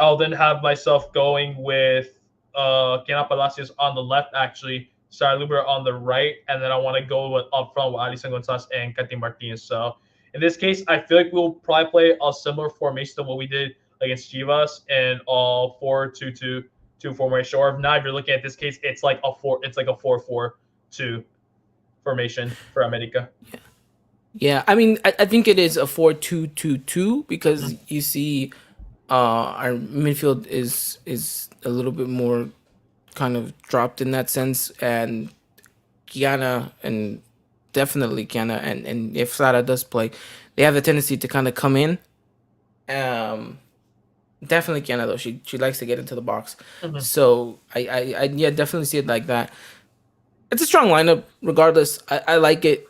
I'll then have myself going with Kiana Palacios on the left, actually, Sarah Luber on the right, and then I want to go up front with Alison Gonzalez and Katy Martinez. So in this case, I feel like we'll probably play a similar formation to what we did against Chivas and 4-2-2 formation. Or if not, if you're looking at this case, it's like a 4-4-2 formation for America. Yeah. Yeah, I mean, I think it is a 4-2-2-2 because you see, our midfield is a little bit more kind of dropped in that sense, and Kiana and definitely Kiana and if Sara does play, they have the tendency to kind of come in. Um, Definitely Kiana though. She likes to get into the box, Mhm. so I yeah, definitely see it like that. It's a strong lineup, regardless. I like it.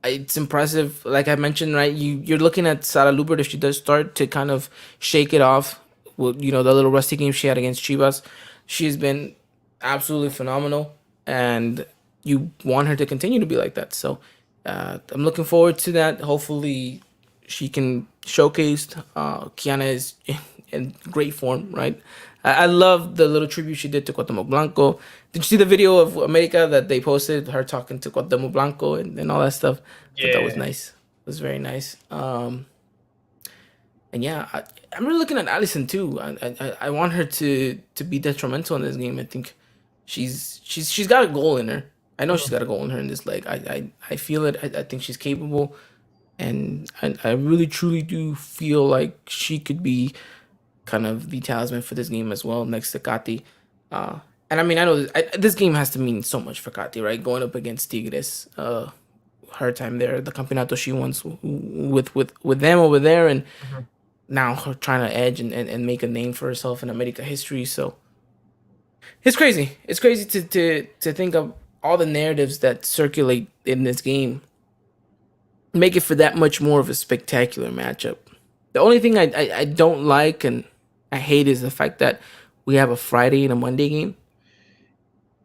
It's impressive. Like I mentioned, right? You're looking at Sarah Lubert if she does start to kind of shake it off. With the little rusty game she had against Chivas, she's been absolutely phenomenal, and you want her to continue to be like that. So I'm looking forward to that. Hopefully, she can showcase. Kiana is in great form, right? I love the little tribute she did to Cuauhtemoc Blanco. Did you see the video of America that they posted? Her talking to Cuauhtemoc Blanco and all that stuff. I thought that was Yeah. nice. It was very nice. And yeah, I'm really looking at Allison too. I want her to be detrimental in this game. I think she's got a goal in her. I know she's Mhm. got a goal in her in this leg. I feel it. I think she's capable, and I really truly do feel like she could be kind of the talisman for this game as well, next to Kati. And I mean, I know this game has to mean so much for Kati, right? Going up against Tigres, her time there, the campeonato she won with them over there, and Mhm. now her trying to edge and make a name for herself in America history. So it's crazy. It's crazy to think of all the narratives that circulate in this game, make it for that much more of a spectacular matchup. The only thing I don't like and I hate is the fact that we have a Friday and a Monday game.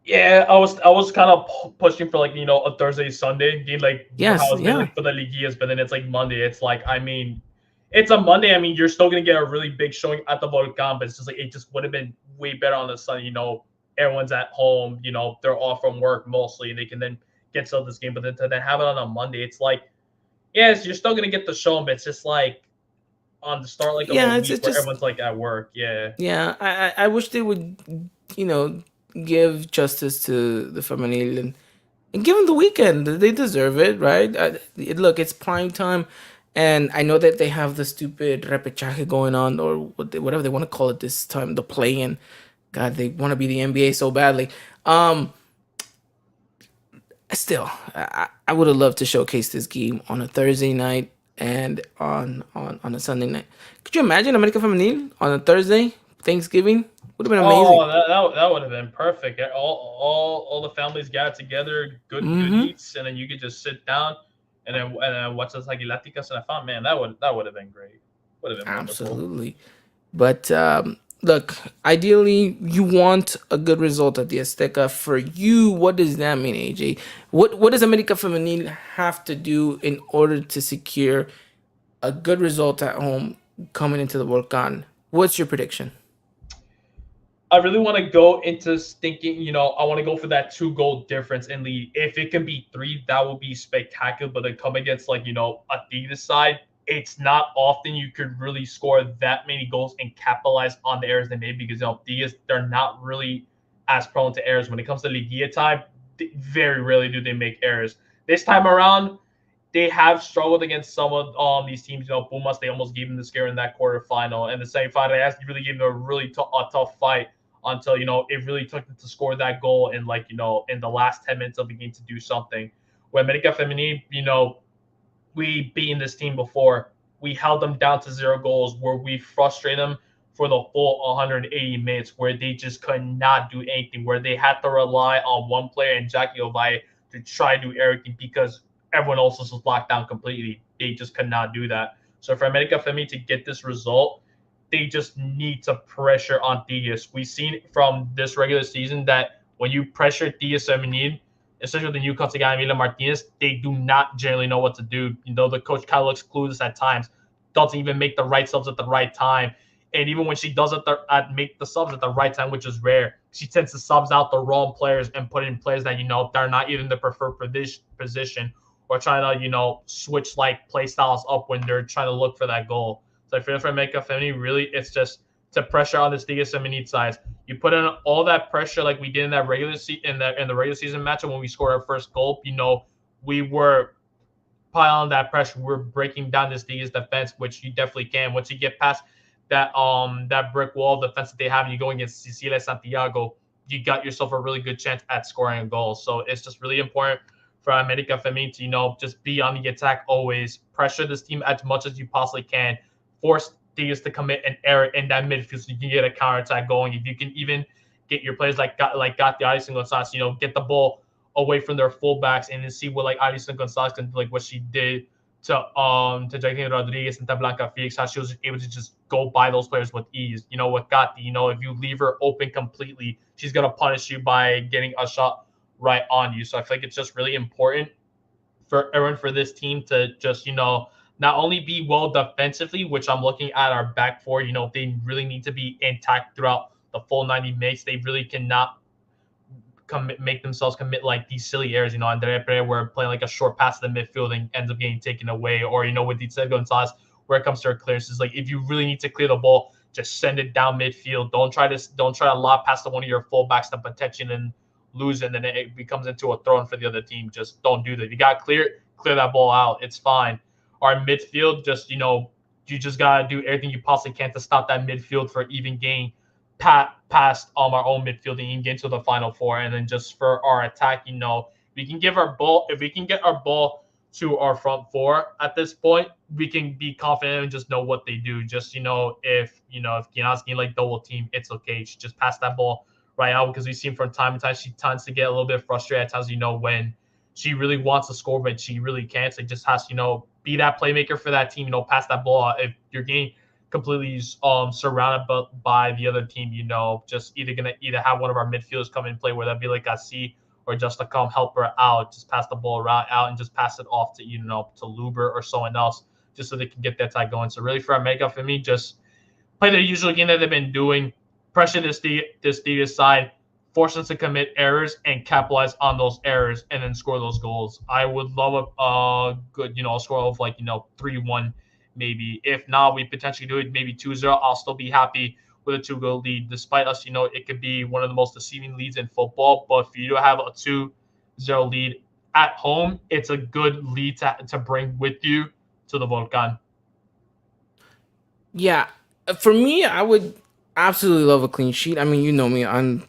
Yeah, I was kind of pushing for like a Thursday Sunday game like Yes, how it's been yeah, like for the Liguillas, but then it's like Monday. It's like I mean, it's a Monday. I mean, you're still gonna get a really big showing at the Volcan, but it's just like it just would have been way better on the Sunday. Everyone's at home. They're off from work mostly, and they can then get to this game. But then to then have it on a Monday, it's like yes, you're still gonna get the show, but it's just like on the start like of a yeah. It's week it's where just everyone's like at work. Yeah. yeah. I wish they would, you know, give justice to the Femenil and give them the weekend. They deserve it, right? Look, it's prime time, and I know that they have the stupid repechaje going on, or whatever they want to call it this time, the play-in. God, they want to be the NBA so badly. Um, Still, I would have loved to showcase this game on a Thursday night and on a Sunday night. Could you imagine America Femenil on a Thursday, Thanksgiving? Would have been amazing. Oh, that would have been perfect. All the families got together, good Mm-hmm. eats, and then you could just sit down and then watch us Aguiláticas, and I thought, man, that would have been great. Would have been wonderful. Absolutely. But look, ideally, you want a good result at the Azteca. For you, what does that mean, AJ? What does America Femenil have to do in order to secure a good result at home coming into the Volcan? What's your prediction? I really want to go into thinking, I want to go for that 2 goal difference in lead. If it can be three, that would be spectacular. But then come against like, a Tigres side, it's not often you could really score that many goals and capitalize on the errors they made because Tigres, they're not really as prone to errors. When it comes to Liguilla time, very rarely do they make errors. This time around, they have struggled against some of these teams. Pumas, they almost gave them the scare in that quarterfinal. And the semifinal, they actually really gave them a really a tough fight until, it really took them to score that goal in like, in the last 10 minutes of the game to do something. When America Femenil, we beaten this team before. We held them down to 0 goals where we frustrated them for the full 180 minutes where they just could not do anything, where they had to rely on one player and Jackie Ovalle to try to do everything because everyone else was locked down completely. They just could not do that. So for America Femi to get this result, they just need to pressure on Diaz. We've seen from this regular season that when you pressure Diaz Femenil, especially with the new coach guy Emilio Martinez, they do not generally know what to do. The coach kind of looks clueless at times, doesn't even make the right subs at the right time. And even when she does make the subs at the right time, which is rare, she tends to subs out the wrong players and put in players that they're not even the preferred position, or trying to switch like play styles up when they're trying to look for that goal. So I feel for Mecca Femini, really, it's just to pressure on this Liga Feminine side. You put in all that pressure like we did in that regular in the regular season match when we scored our first goal. We were piling that pressure. We're breaking down this Tigres defense, which you definitely can. Once you get past that brick wall of defense that they have, and you go against Cecilia Santiago, you got yourself a really good chance at scoring a goal. So it's just really important for America Femenil to, just be on the attack always, pressure this team as much as you possibly can, force Tigres to commit an error in that midfield so you can get a counterattack going. If you can even get your players like Aguilas and Gonzalez, get the ball away from their fullbacks and then see what like Alison Gonzalez can do, like what she did to Jacqueline Rodriguez and to Blanca Felix, how she was able to just go by those players with ease. With Gatti, if you leave her open completely, she's gonna punish you by getting a shot right on you. So I feel like it's just really important for everyone for this team to just, not only be well defensively, which I'm looking at our back four, they really need to be intact throughout the full 90 minutes. They really cannot make themselves commit like these silly errors. Andrea Pereira, where playing like a short pass to the midfield and ends up getting taken away, or with Itzel Gonzalez, where it comes to her clearances. Like if you really need to clear the ball, just send it down midfield. Don't try to lob past to one of your fullbacks to potentially then lose, and then it becomes into a throw-in for the other team. Just don't do that. You got to clear that ball out. It's fine. Our midfield, just you just gotta do everything you possibly can to stop that midfield for even getting past our own midfield and even get to the final four. And then just for our attack, we can give our ball, if we can get our ball to our front four at this point, we can be confident and just know what they do. Just if Kiana's getting like double team, it's okay. She just pass that ball right out, because we've seen from time to time she tends to get a little bit frustrated at times, when she really wants to score, but she really can't. So it just has to, be that playmaker for that team, pass that ball out. If you're getting completely surrounded by the other team, just either have one of our midfielders come and play, where that'd be like a C, or just to come help her out, just pass the ball right out and just pass it off to to Luber or someone else, just so they can get that tie going. So really for our makeup, for me, just play the usual game that they've been doing, pressure this Tigres side, force them to commit errors and capitalize on those errors, and then score those goals. I would love a good, a score of like 3-1 maybe. If not, we potentially do it maybe 2-0. I'll still be happy with a 2-goal lead. Despite us, it could be one of the most deceiving leads in football. But if you do have a 2-0 lead at home, it's a good lead to bring with you to the Volcan. Yeah, for me, I would absolutely love a clean sheet. I mean, you know me, I'm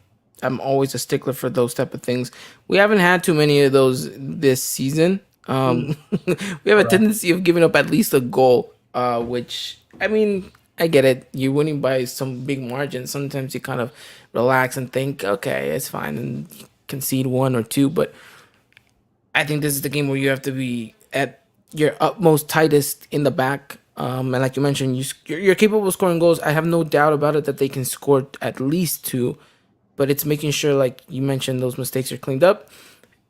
always a stickler for those type of things. We haven't had too many of those this season. We have a tendency of giving up at least a goal, which, I mean, I get it. You're winning by some big margin. Sometimes you kind of relax and think, okay, it's fine, and concede 1 or 2. But I think this is the game where you have to be at your utmost tightest in the back. And like you mentioned, you're capable of scoring goals. I have no doubt about it that they can score at least 2. But it's making sure, like you mentioned, those mistakes are cleaned up,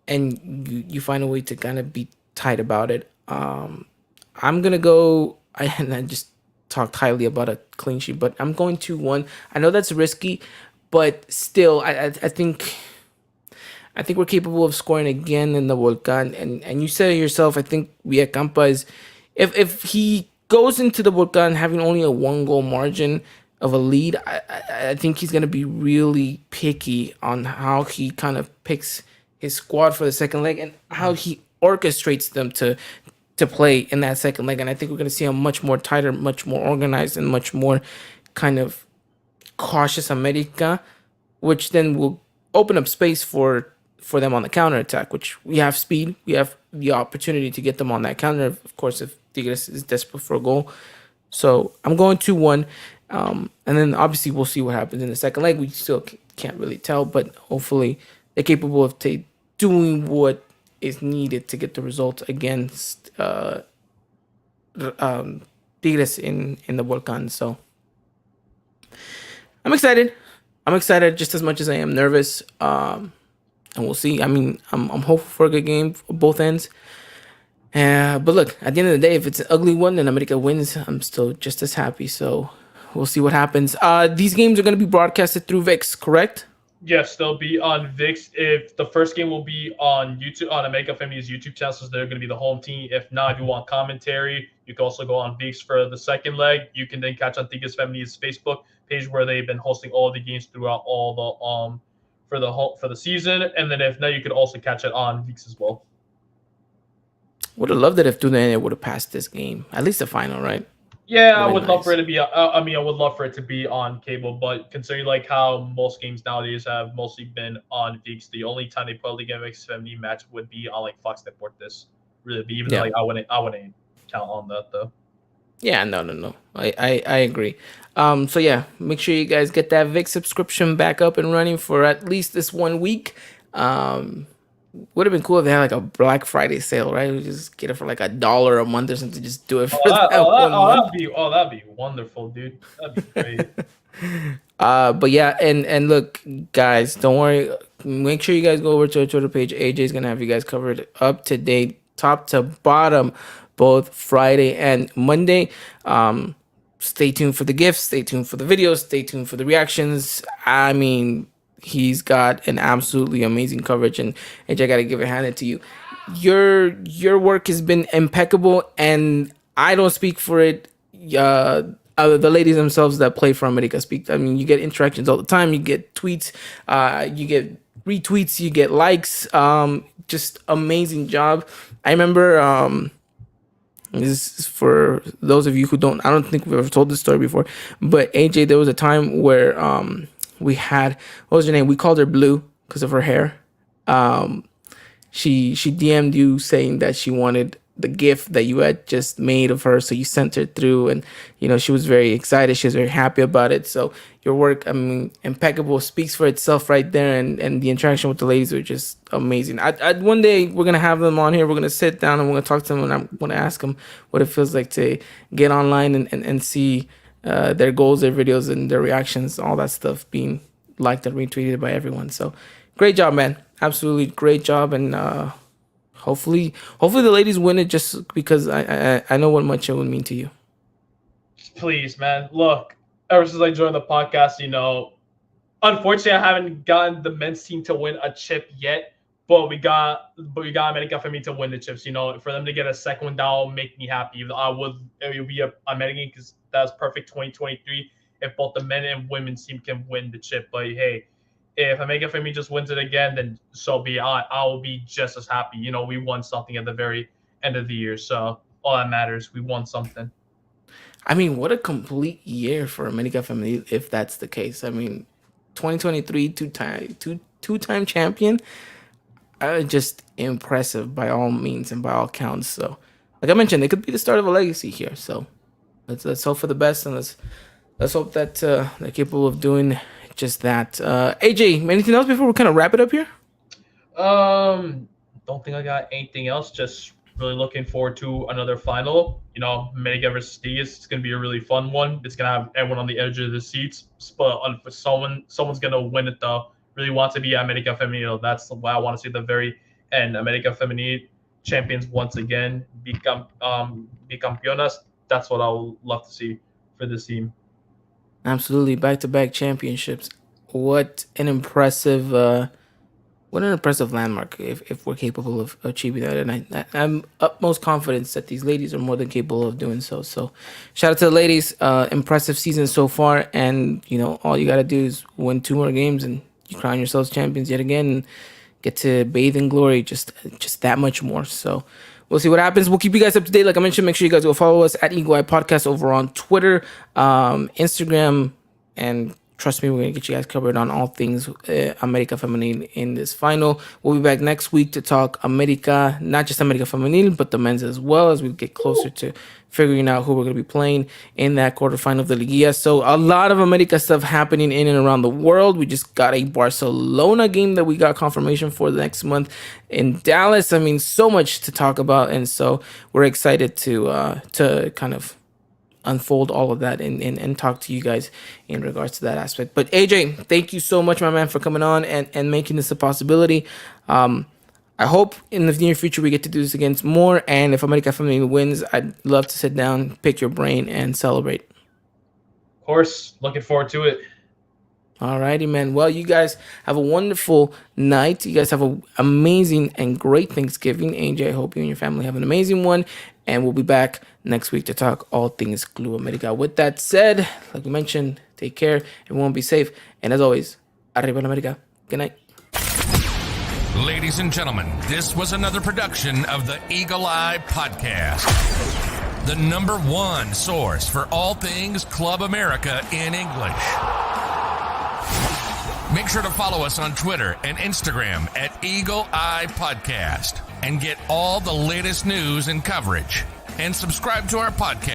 and you find a way to kind of be tight about it. I'm going to go, I just talked highly about a clean sheet, but I'm going 2-1. I know that's risky, but still, I think we're capable of scoring again in the Volcan. And you said it yourself, I think Villacampa is, if he goes into the Volcan having only a 1-goal margin of a lead, I think he's going to be really picky on how he kind of picks his squad for the second leg and how he orchestrates them to play in that second leg. And I think we're going to see a much more tighter, much more organized, and much more kind of cautious America, which then will open up space for them on the counter attack, which we have speed. We have the opportunity to get them on that counter, of course, if Tigres is desperate for a goal. So I'm going 2-1. And then obviously we'll see what happens in the second leg. We still can't really tell, but hopefully they're capable of doing what is needed to get the result against Tigres in the Volcan. So I'm excited. I'm excited just as much as I am nervous. And we'll see. I mean, I'm hopeful for a good game for both ends. But look, at the end of the day, if it's an ugly one and America wins, I'm still just as happy. So we'll see what happens. These games are going to be broadcasted through VIX, correct? Yes, they'll be on VIX. If the first game will be on YouTube, on America Femenil's YouTube channel, so they're going to be the home team. If not, if you want commentary, you can also go on VIX for the second leg. You can then catch on Tigres Femenil's Facebook page, where they've been hosting all the games throughout all the for the season. And then if not, you could also catch it on VIX as well. Would have loved it if Tunde would have passed this game, at least the final, right? Yeah, Would I have been would love for it nice. to be. I mean, I would love for it to be on cable, but considering like how most games nowadays have mostly been on VIX, the only time they probably get a Femenil match would be on like Fox Deportes. Really, be even though Yeah. like I wouldn't count on that though. Yeah, no. I agree. So yeah, make sure you guys get that VIX subscription back up and running for at least this 1 week. Um, would have been cool if they had like a Black Friday sale, right? We just get it for like $1 a month or something. Just do it Oh, for that one month. that'd be wonderful, dude. That'd be great. But yeah, and look, guys, don't worry. Make sure you guys go over to our Twitter page. AJ's gonna have you guys covered up to date, top to bottom, both Friday and Monday. Stay tuned for the gifts. Stay tuned for the videos. Stay tuned for the reactions. I mean, he's got an absolutely amazing coverage, and AJ, I gotta give it handed to you. Your work has been impeccable, and I don't speak for it. The ladies themselves that play for America speak. I mean, you get interactions all the time. You get tweets, you get retweets, you get likes. Just amazing job. I remember. This is for those of you who don't. I don't think we've ever told this story before, but AJ, there was a time where we had, what was her name? We called her Blue because of her hair. Um, she DM'd you saying that she wanted the gift that you had just made of her, so you sent her through, and she was very excited. She was very happy about it. So your work, I mean, impeccable, speaks for itself right there, and the interaction with the ladies were just amazing. I one day we're gonna have them on here. We're gonna sit down and we're gonna talk to them, and I'm gonna ask them what it feels like to get online and see their goals, their videos, and their reactions, all that stuff being liked and retweeted by everyone. So great job, man. Absolutely great job, and hopefully the ladies win it, just because I know what much it would mean to you. Please, man. Look, ever since I joined the podcast, unfortunately, I haven't gotten the men's team to win a chip yet. But we got America for me to win the chips. For them to get a second one, that'll make me happy. It would be a American, because that's perfect 2023 if both the men and women's team can win the chip. But hey, if America for me just wins it again, then so be it. I will be just as happy. We won something at the very end of the year, so all that matters, we won something. I mean, what a complete year for America Femenil if that's the case. I mean, 2023 two-time champion. Just impressive by all means and by all counts. So, like I mentioned, it could be the start of a legacy here. So, let's hope for the best, and let's hope that they're capable of doing just that. AJ, anything else before we kind of wrap it up here? Don't think I got anything else. Just really looking forward to another final. America versus Tigres. It's gonna be a really fun one. It's gonna have everyone on the edge of the seats. But someone's gonna win it though. Really want to be America Femenil. That's why I want to see the very end. America Femenil champions once again. Bicampeonas. That's what I would love to see for this team. Absolutely, back-to-back championships. What an impressive landmark if we're capable of achieving that. And I'm utmost confidence that these ladies are more than capable of doing so. So shout out to the ladies. Impressive season so far. And, all you got to do is win 2 more games and you crown yourselves champions yet again and get to bathe in glory just that much more. So we'll see what happens. We'll keep you guys up to date. Like I mentioned, make sure you guys go follow us at Eagle Eye Podcast over on Twitter, Instagram, and trust me, we're going to get you guys covered on all things America Femenil in this final. We'll be back next week to talk America, not just America Femenil, but the men's as well, as we get closer to figuring out who we're going to be playing in that quarterfinal of the Liguilla. So a lot of America stuff happening in and around the world. We just got a Barcelona game that we got confirmation for the next month in Dallas. I mean, so much to talk about. And so we're excited to kind of unfold all of that and talk to you guys in regards to that aspect. But AJ, thank you so much, my man, for coming on and making this a possibility. I hope in the near future we get to do this again more. And if America Femenil wins, I'd love to sit down, pick your brain, and celebrate. Of course, looking forward to it. Alrighty, man. Well, you guys have a wonderful night. You guys have an amazing and great Thanksgiving. AJ, I hope you and your family have an amazing one. And we'll be back next week to talk all things Club America. With that said, like we mentioned, take care. Everyone be safe. And as always, Arriba la America. Good night. Ladies and gentlemen, this was another production of the Eagle Eye Podcast, the #1 source for all things Club America in English. Make sure to follow us on Twitter and Instagram at Eagle Eye Podcast and get all the latest news and coverage. And subscribe to our podcast